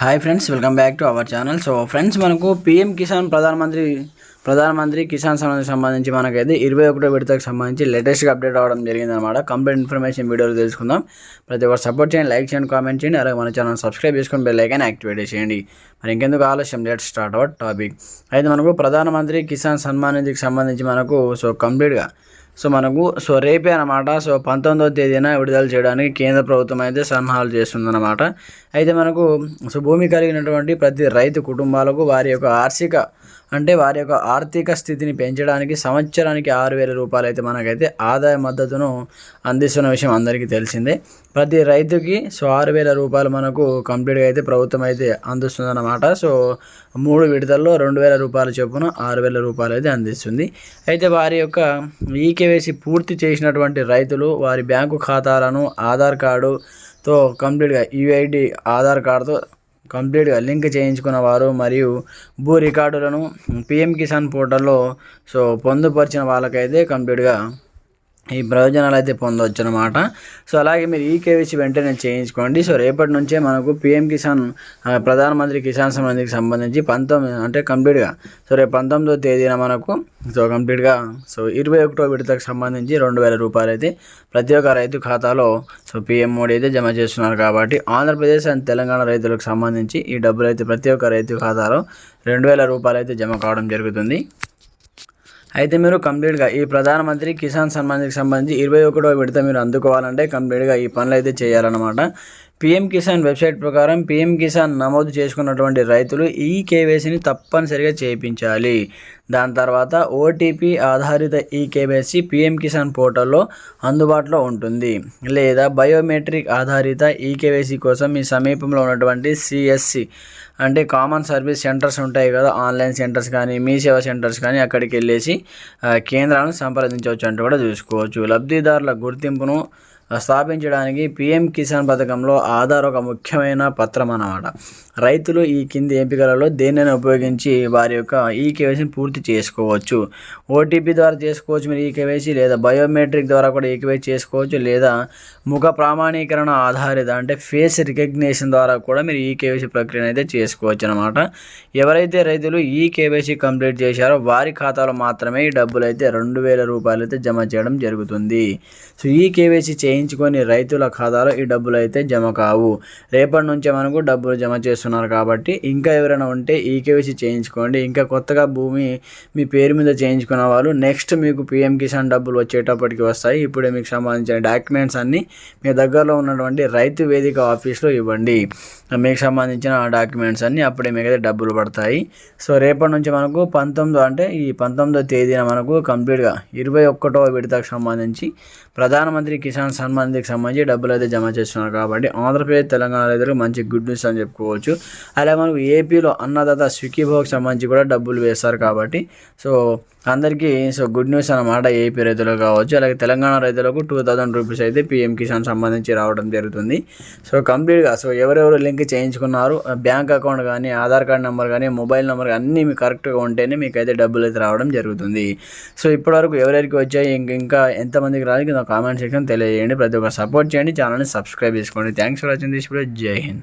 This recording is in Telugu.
Hi friends, welcome back to our channel. So friends, మనకు పీఎం కిసాన్ ప్రధానమంత్రి కిసాన్ సమ్మాన్కి సంబంధించి మనకైతే 21వ విడతకు సంబంధించి లేటెస్ట్గా అప్డేట్ అవ్వడం జరిగిందనమాట. కంప్లీట్ ఇన్ఫర్మేషన్ వీడియోలో తెలుసుకుందాం. ప్రతి ఒక్కరు సపోర్ట్ చేయండి, లైక్ చేయండి, కామెంట్ చేయండి, అలాగే మన ఛానల్ సబ్స్క్రైబ్ చేసుకొని బెల్ ఐకాన్ యాక్టివేట్ చేయండి. మరి ఇంకెందుకు ఆలస్యం, లెట్స్ స్టార్ట్ అవర్ టాపిక్. అయితే మనకు ప్రధానమంత్రి కిసాన్ సన్మాన్ నిధికి సంబంధించి మనకు కంప్లీట్గా రేపే అనమాట. 19వ తేదీన విడుదల చేయడానికి కేంద్ర ప్రభుత్వం అయితే సన్నాహాలు చేస్తుందన్నమాట. అయితే మనకు భూమి కలిగినటువంటి ప్రతి రైతు కుటుంబాలకు వారి యొక్క ఆర్థిక స్థితిని పెంచడానికి సంవత్సరానికి 6,000 రూపాయలు అయితే మనకైతే ఆదాయ మద్దతును అందిస్తున్న విషయం అందరికీ తెలిసిందే. ప్రతి రైతుకి 6,000 రూపాయలు మనకు కంప్లీట్గా అయితే ప్రభుత్వం అయితే అందిస్తుందన్నమాట. 3 విడతల్లో 2,000 రూపాయల చొప్పున 6,000 రూపాయలు అయితే అందిస్తుంది. అయితే వారి యొక్క ఈకేవైసీ పూర్తి చేసినటువంటి రైతులు వారి బ్యాంకు ఖాతాలను ఆధార్ కార్డుతో కంప్లీట్గా యూఐడి ఆధార్ కార్డుతో కంప్లీట్గా లింక్ చేయించుకున్న వారు మరియు భూ రికార్డులను పిఎం కిసాన్ పోర్టల్లో పొందుపరిచిన వాళ్ళకైతే కంప్లీట్గా ఈ ప్రయోజనాలు అయితే పొందవచ్చు అనమాట. అలాగే మీరు ఈకేవైసీ వెంటనే చేయించుకోండి. రేపటి నుంచే మనకు పిఎం కిసాన్ ప్రధానమంత్రి కిసాన్ సమ్మాన్కి సంబంధించి కంప్లీట్గా రేపు 19వ తేదీన మనకు కంప్లీట్గా 21వ విడతకు సంబంధించి 2,000 రూపాయలు అయితే ప్రతి ఒక్క రైతు ఖాతాలో పిఎం మోడీ అయితే జమ చేస్తున్నారు. కాబట్టి ఆంధ్రప్రదేశ్ అండ్ తెలంగాణ రైతులకు సంబంధించి ఈ డబ్బులు అయితే ప్రతి ఒక్క రైతు ఖాతాలో 2,000 రూపాయలు అయితే జమ కావడం జరుగుతుంది. అయితే మీరు కంప్లీట్గా ఈ ప్రధానమంత్రి కిసాన్ సన్మాన్కి సంబంధించి 21వ విడత మీరు అందుకోవాలంటే కంప్లీట్గా ఈ పనులు అయితే చేయాలన్నమాట. పిఎం కిసాన్ వెబ్సైట్ ప్రకారం పిఎం కిసాన్ నమోదు చేసుకున్నటువంటి రైతులు ఈ కేవైసీని తప్పనిసరిగా చేయించాలి. దాని తర్వాత ఓటీపీ ఆధారిత ఈ కేవైసీ పిఎం కిసాన్ పోర్టల్లో అందుబాటులో ఉంటుంది. లేదా బయోమెట్రిక్ ఆధారిత ఈ కేవైసీ కోసం మీ సమీపంలో ఉన్నటువంటి సిఎస్సి అంటే కామన్ సర్వీస్ సెంటర్స్ ఉంటాయి కదా, ఆన్లైన్ సెంటర్స్ కానీ మీ సేవా సెంటర్స్ కానీ అక్కడికి వెళ్ళేసి కేంద్రాలను సంప్రదించవచ్చు అంటూ కూడా చూసుకోవచ్చు. లబ్ధిదారుల గుర్తింపును స్థాపించడానికి పిఎం కిసాన్ పథకంలో ఆధార్ ఒక ముఖ్యమైన పత్రం అన్నమాట. రైతులు ఈ కింది ఎంపికలలో దేనిని ఉపయోగించి వారి యొక్క ఈ కేవైసీని పూర్తి చేసుకోవచ్చు. ఓటీపీ ద్వారా చేసుకోవచ్చు మీరు ఈ కేవైసీ, లేదా బయోమెట్రిక్ ద్వారా కూడా ఈ కేవైసీ చేసుకోవచ్చు, లేదా ముఖ ప్రామాణీకరణ ఆధారిత అంటే ఫేస్ రికగ్నిషన్ ద్వారా కూడా మీరు ఈ కేవైసీ ప్రక్రియను అయితే చేసుకోవచ్చు అనమాట. ఎవరైతే రైతులు ఈ కేవైసీ కంప్లీట్ చేశారో వారి ఖాతాలో మాత్రమే ఈ డబ్బులు అయితే 2,000 రూపాయలు అయితే జమ చేయడం జరుగుతుంది. ఈ కేవైసీ చేయించుకొని రైతుల ఖాతాలో ఈ డబ్బులు అయితే జమ కావు. రేపటి నుంచే మనకు డబ్బులు జమ చేస్తున్నారు కాబట్టి ఇంకా ఎవరైనా ఉంటే ఈ కేవైసీ చేయించుకోండి. ఇంకా కొత్తగా భూమి మీ పేరు మీద చేయించుకున్న వాళ్ళు నెక్స్ట్ మీకు పిఎం కిసాన్ డబ్బులు వచ్చేటప్పటికి వస్తాయి. ఇప్పుడే మీకు సంబంధించిన డాక్యుమెంట్స్ అన్నీ మీ దగ్గరలో ఉన్నటువంటి రైతు వేదిక ఆఫీస్లో ఇవ్వండి. మీకు సంబంధించిన డాక్యుమెంట్స్ అన్నీ అప్పుడే మీకైతే డబ్బులు పడతాయి. రేపటి నుంచి మనకు 19వ తేదీన మనకు కంప్లీట్గా 21వ విడతకు సంబంధించి ప్రధానమంత్రి కిసాన్ సన్మాన్ నిధికి సంబంధించి డబ్బులు అయితే జమ చేస్తున్నారు. కాబట్టి ఆంధ్రప్రదేశ్ తెలంగాణ రైతులకు మంచి గుడ్ న్యూస్ అని చెప్పుకోవచ్చు. అలాగే మనకు ఏపీలో అన్నదాత స్విక్కీభోగ్ సంబంధించి కూడా డబ్బులు వేస్తారు. కాబట్టి అందరికీ గుడ్ న్యూస్ అన్నమాట. ఏపీ రైతులకు కావచ్చు, అలాగే తెలంగాణ రైతులకు 2,000 రూపీస్ అయితే పిఎం కిసాన్ సంబంధించి రావడం జరుగుతుంది. కంప్లీట్గా ఎవరెవరు లింక్ చేయించుకున్నారు, బ్యాంక్ అకౌంట్ కానీ ఆధార్ కార్డ్ నెంబర్ కానీ మొబైల్ నెంబర్ అన్నీ మీకు కరెక్ట్గా ఉంటేనే మీకు అయితే డబ్బులు అయితే రావడం జరుగుతుంది. ఇప్పటివరకు ఎవరెవరికి వచ్చాయి, ఇంకా ఎంతమందికి రాదు కింద కామెంట్ సెక్షన్ తెలియజేయండి. ప్రతి ఒక్కరు సపోర్ట్ చేయండి, ఛానల్ని సబ్స్క్రైబ్ చేసుకోండి. Thanks for watching this video. జై హింద్.